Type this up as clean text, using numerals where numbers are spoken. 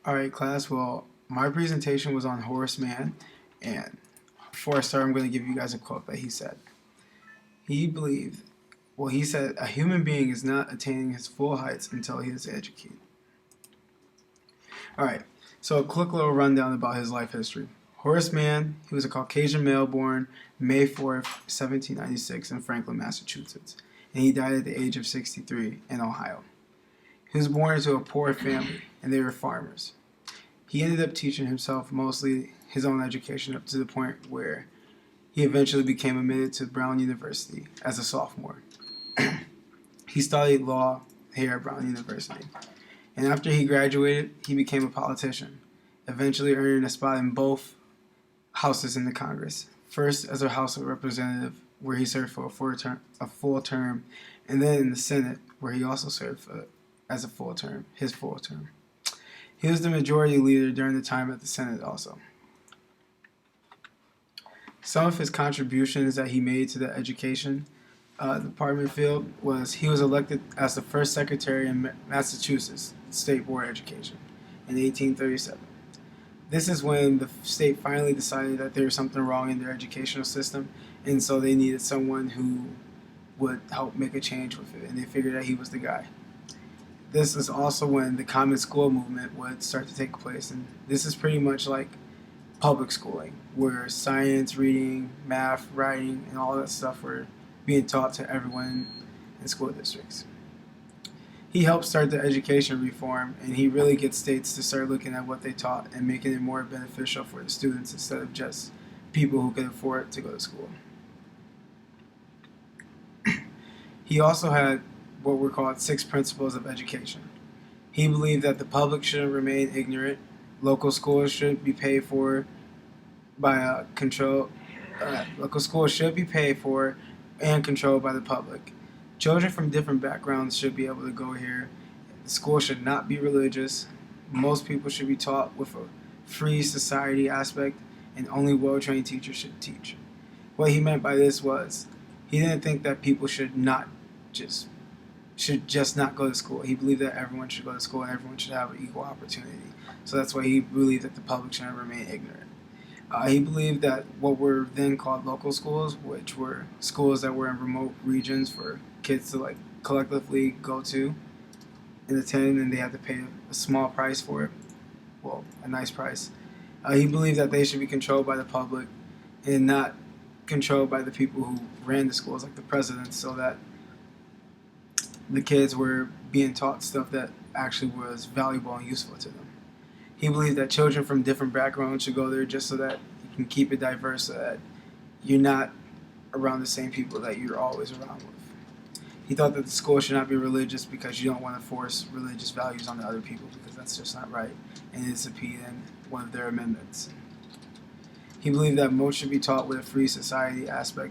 Alright, class. Well, my presentation was on Horace Mann, and before I start, I'm going to give you guys a quote that he said. He believed, he said, a human being is not attaining his full heights until he is educated. Alright, so a quick little rundown about his life history. Horace Mann, he was a Caucasian male born May 4th, 1796 in Franklin, Massachusetts, and he died at the age of 63 in Ohio. He was born into a poor family, and they were farmers. He ended up teaching himself mostly his own education up to the point where he eventually became admitted to Brown University as a sophomore. He studied law here at Brown University, and after he graduated, he became a politician, eventually earning a spot in both houses in the Congress. First as a House of Representative, where he served for a full term, and then in the Senate, where he also served as his full term. He was the majority leader during the time at the Senate also. Some of his contributions that he made to the education department field was he was elected as the first secretary in Massachusetts State Board of Education in 1837. This is when the state finally decided that there was something wrong in their educational system, and so they needed someone who would help make a change with it, and they figured that he was the guy. This is also when the common school movement would start to take place, and this is pretty much like public schooling, where science, reading, math, writing, and all that stuff were being taught to everyone in school districts. He helped start the education reform, and he really gets states to start looking at what they taught and making it more beneficial for the students instead of just people who can afford to go to school. He also had what were called 6 principles of education. He believed that the public shouldn't remain ignorant, local schools should be paid for by local schools should be paid for and controlled by the public. Children from different backgrounds should be able to go here. The school should not be religious. Most people should be taught with a free society aspect, and only well-trained teachers should teach. What he meant by this was he didn't think that people should just not go to school. He believed that everyone should go to school and everyone should have an equal opportunity. So that's why he believed that the public shouldn't remain ignorant. He believed that what were then called local schools, which were schools that were in remote regions for kids to collectively go to and attend, and they had to pay a small price for it. Well, a nice price. He believed that they should be controlled by the public and not controlled by the people who ran the schools, like the presidents, so that the kids were being taught stuff that actually was valuable and useful to them. He believed that children from different backgrounds should go there just so that you can keep it diverse, so that you're not around the same people that you're always around with. He thought that the school should not be religious because you don't want to force religious values on other people, because that's just not right, and it's impeding one of their amendments. He believed that most should be taught with a free society aspect.